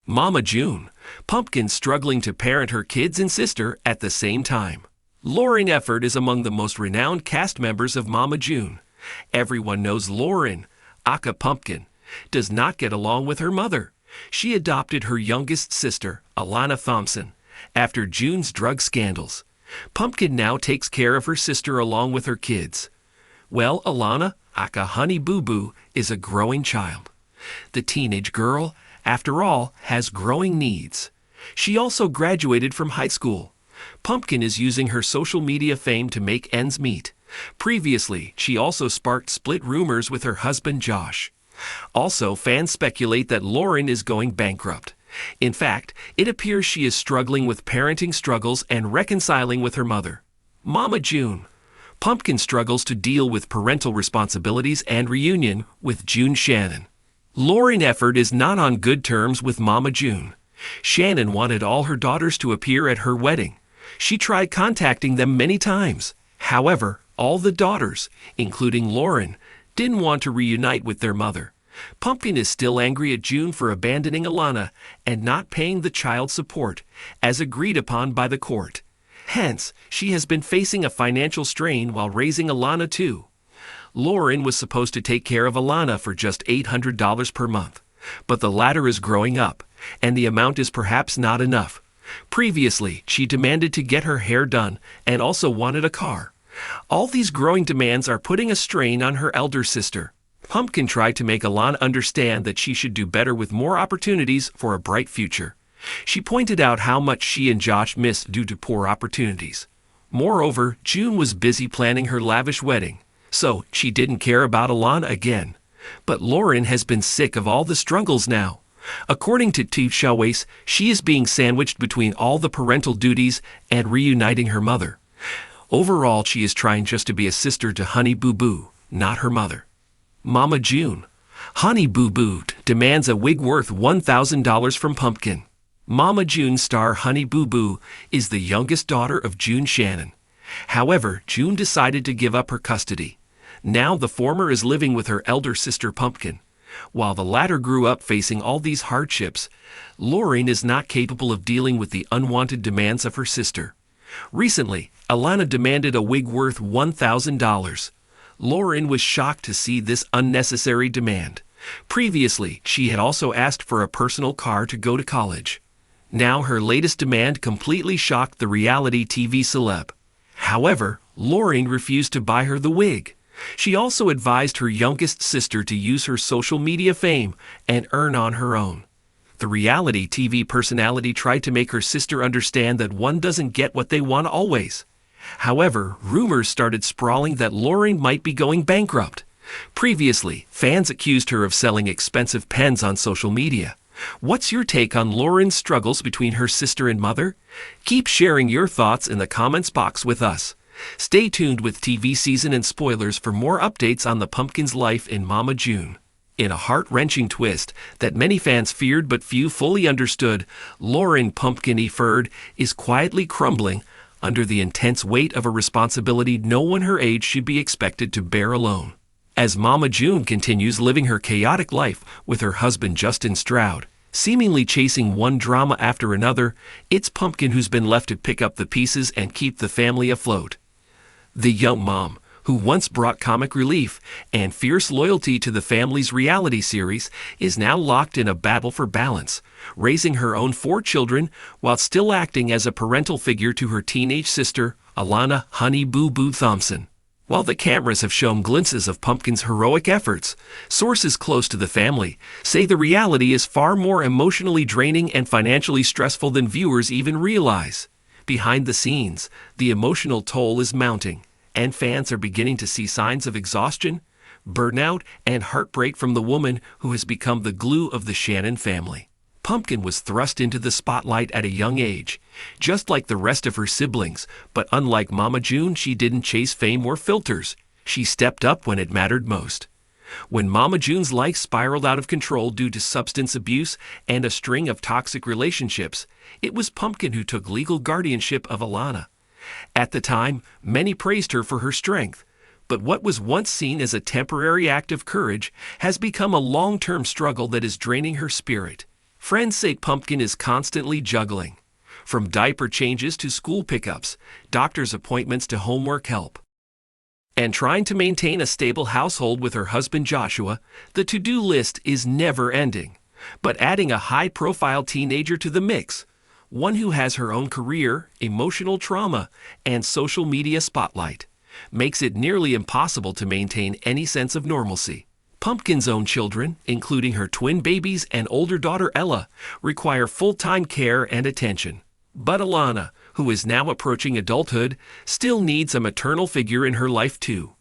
Mama June, Pumpkin struggling to parent her kids and sister at the same time. Lauren Efford is among the most renowned cast members of Mama June. Everyone knows Lauren, aka Pumpkin, does not get along with her mother. She adopted her youngest sister, Alana Thompson, after June's drug scandals. Pumpkin now takes care of her sister along with her kids. Well, Alana, aka Honey Boo Boo, is a growing child. The teenage girl, after all, has growing needs. She also graduated from high school. Pumpkin is using her social media fame to make ends meet. Previously, she also sparked split rumors with her husband Josh. Also, fans speculate that Lauren is going bankrupt. In fact, it appears she is struggling with parenting struggles and reconciling with her mother. Mama June. Pumpkin struggles to deal with parental responsibilities and reunion with June Shannon. Lauren Efford is not on good terms with Mama June. Shannon wanted all her daughters to appear at her wedding. She tried contacting them many times. However, all the daughters, including Lauren, didn't want to reunite with their mother. Pumpkin is still angry at June for abandoning Alana and not paying the child support, as agreed upon by the court. Hence, she has been facing a financial strain while raising Alana too. Lauren was supposed to take care of Alana for just $800 per month, but the latter is growing up, and the amount is perhaps not enough. Previously, she demanded to get her hair done and also wanted a car. All these growing demands are putting a strain on her elder sister. Pumpkin tried to make Alana understand that she should do better with more opportunities for a bright future. She pointed out how much she and Josh missed due to poor opportunities. Moreover, June was busy planning her lavish wedding, so she didn't care about Alana again. But Lauren has been sick of all the struggles now. According to T. Shawais, she is being sandwiched between all the parental duties and reuniting her mother. Overall, she is trying just to be a sister to Honey Boo Boo, not her mother. Mama June. Honey Boo Boo demands a wig worth $1,000 from Pumpkin. Mama June star Honey Boo Boo is the youngest daughter of June Shannon. However, June decided to give up her custody. Now the former is living with her elder sister Pumpkin. While the latter grew up facing all these hardships, Lauren is not capable of dealing with the unwanted demands of her sister. Recently, Alana demanded a wig worth $1,000. Lauren was shocked to see this unnecessary demand. Previously, she had also asked for a personal car to go to college. Now her latest demand completely shocked the reality TV celeb. However, Lauren refused to buy her the wig. She also advised her youngest sister to use her social media fame and earn on her own. The reality TV personality tried to make her sister understand that one doesn't get what they want always. However, rumors started sprawling that Lauren might be going bankrupt. Previously, fans accused her of selling expensive pens on social media. What's your take on Lauren's struggles between her sister and mother? Keep sharing your thoughts in the comments box with us. Stay tuned with TV season and spoilers for more updates on the Pumpkin's life in Mama June. In a heart-wrenching twist that many fans feared but few fully understood, Lauren Pumpkin Efford is quietly crumbling under the intense weight of a responsibility no one her age should be expected to bear alone. As Mama June continues living her chaotic life with her husband Justin Stroud, seemingly chasing one drama after another, it's Pumpkin who's been left to pick up the pieces and keep the family afloat. The young mom, who once brought comic relief and fierce loyalty to the family's reality series, is now locked in a battle for balance, raising her own 4 children while still acting as a parental figure to her teenage sister, Alana Honey Boo Boo Thompson. While the cameras have shown glimpses of Pumpkin's heroic efforts, sources close to the family say the reality is far more emotionally draining and financially stressful than viewers even realize. Behind the scenes, the emotional toll is mounting, and fans are beginning to see signs of exhaustion, burnout, and heartbreak from the woman who has become the glue of the Shannon family. Pumpkin was thrust into the spotlight at a young age, just like the rest of her siblings, but unlike Mama June, she didn't chase fame or filters. She stepped up when it mattered most. When Mama June's life spiraled out of control due to substance abuse and a string of toxic relationships, it was Pumpkin who took legal guardianship of Alana. At the time, many praised her for her strength, but what was once seen as a temporary act of courage has become a long-term struggle that is draining her spirit. Friends say Pumpkin is constantly juggling, from diaper changes to school pickups, doctor's appointments to homework help. And trying to maintain a stable household with her husband Joshua, the to-do list is never ending. But adding a high-profile teenager to the mix, one who has her own career, emotional trauma, and social media spotlight, makes it nearly impossible to maintain any sense of normalcy. Pumpkin's own children, including her twin babies and older daughter Ella, require full-time care and attention. But Alana, who is now approaching adulthood, still needs a maternal figure in her life too.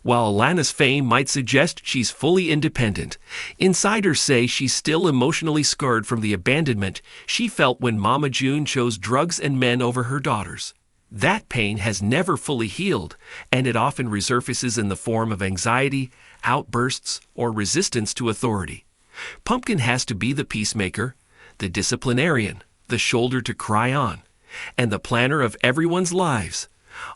While Alana's fame might suggest she's fully independent, insiders say she's still emotionally scarred from the abandonment she felt when Mama June chose drugs and men over her daughters. That pain has never fully healed, and it often resurfaces in the form of anxiety, outbursts, or resistance to authority. Pumpkin has to be the peacemaker, the disciplinarian, the shoulder to cry on, and the planner of everyone's lives,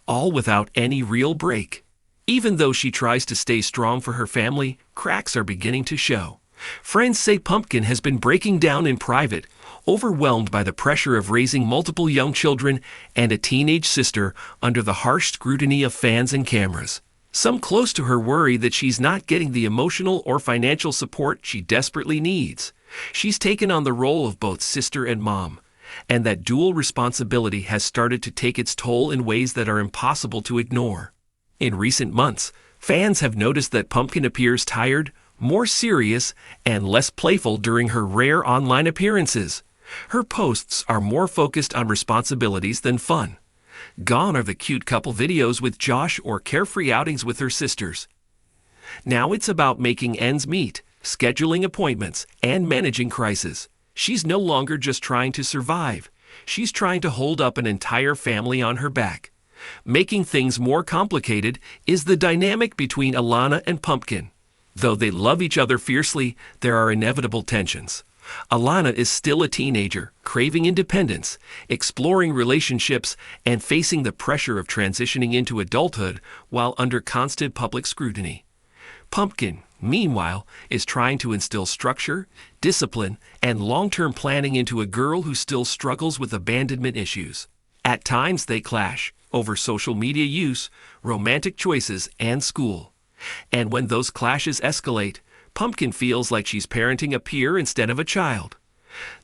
all without any real break. Even though she tries to stay strong for her family, cracks are beginning to show. Friends say Pumpkin has been breaking down in private, overwhelmed by the pressure of raising multiple young children and a teenage sister under the harsh scrutiny of fans and cameras. Some close to her worry that she's not getting the emotional or financial support she desperately needs. She's taken on the role of both sister and mom, and that dual responsibility has started to take its toll in ways that are impossible to ignore. In recent months, fans have noticed that Pumpkin appears tired, more serious, and less playful during her rare online appearances. Her posts are more focused on responsibilities than fun. Gone are the cute couple videos with Josh or carefree outings with her sisters. Now it's about making ends meet, scheduling appointments, and managing crises. She's no longer just trying to survive. She's trying to hold up an entire family on her back. Making things more complicated is the dynamic between Alana and Pumpkin. Though they love each other fiercely, there are inevitable tensions. Alana is still a teenager, craving independence, exploring relationships, and facing the pressure of transitioning into adulthood while under constant public scrutiny. Pumpkin, meanwhile, is trying to instill structure, discipline, and long-term planning into a girl who still struggles with abandonment issues. At times they clash over social media use, romantic choices, and school. And when those clashes escalate, Pumpkin feels like she's parenting a peer instead of a child.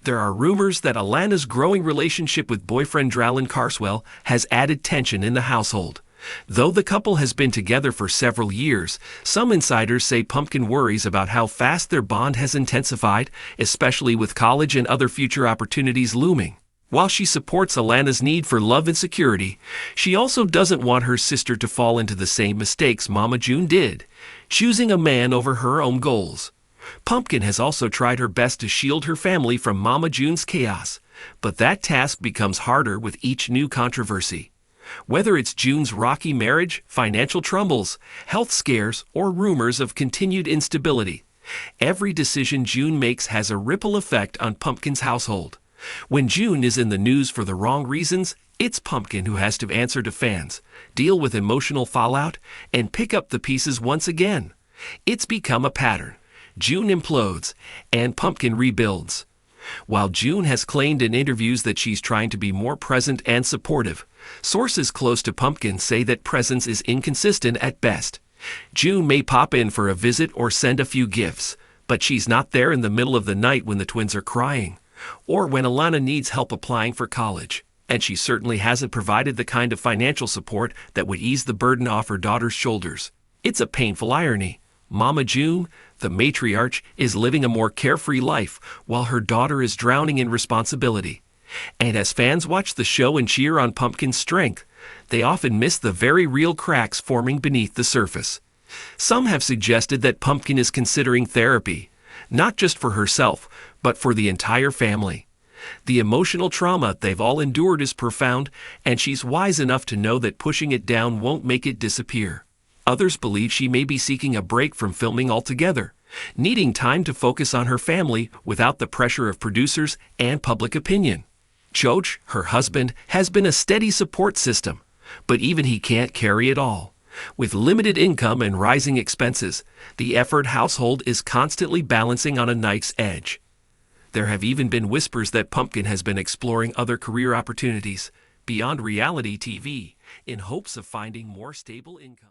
There are rumors that Alana's growing relationship with boyfriend Dralin Carswell has added tension in the household. Though the couple has been together for several years, some insiders say Pumpkin worries about how fast their bond has intensified, especially with college and other future opportunities looming. While she supports Alana's need for love and security, she also doesn't want her sister to fall into the same mistakes Mama June did, choosing a man over her own goals. Pumpkin has also tried her best to shield her family from Mama June's chaos, but that task becomes harder with each new controversy. Whether it's June's rocky marriage, financial troubles, health scares, or rumors of continued instability, every decision June makes has a ripple effect on Pumpkin's household. When June is in the news for the wrong reasons, it's Pumpkin who has to answer to fans, deal with emotional fallout, and pick up the pieces once again. It's become a pattern. June implodes, and Pumpkin rebuilds. While June has claimed in interviews that she's trying to be more present and supportive, sources close to Pumpkin say that presence is inconsistent at best. June may pop in for a visit or send a few gifts, but she's not there in the middle of the night when the twins are crying, or when Alana needs help applying for college. And she certainly hasn't provided the kind of financial support that would ease the burden off her daughter's shoulders. It's a painful irony. Mama June, the matriarch, is living a more carefree life while her daughter is drowning in responsibility. And as fans watch the show and cheer on Pumpkin's strength, they often miss the very real cracks forming beneath the surface. Some have suggested that Pumpkin is considering therapy, not just for herself, but for the entire family. The emotional trauma they've all endured is profound, and she's wise enough to know that pushing it down won't make it disappear. Others believe she may be seeking a break from filming altogether, needing time to focus on her family without the pressure of producers and public opinion. Josh, her husband, has been a steady support system, but even he can't carry it all. With limited income and rising expenses, the Efford household is constantly balancing on a knife's edge. There have even been whispers that Pumpkin has been exploring other career opportunities beyond reality TV in hopes of finding more stable income.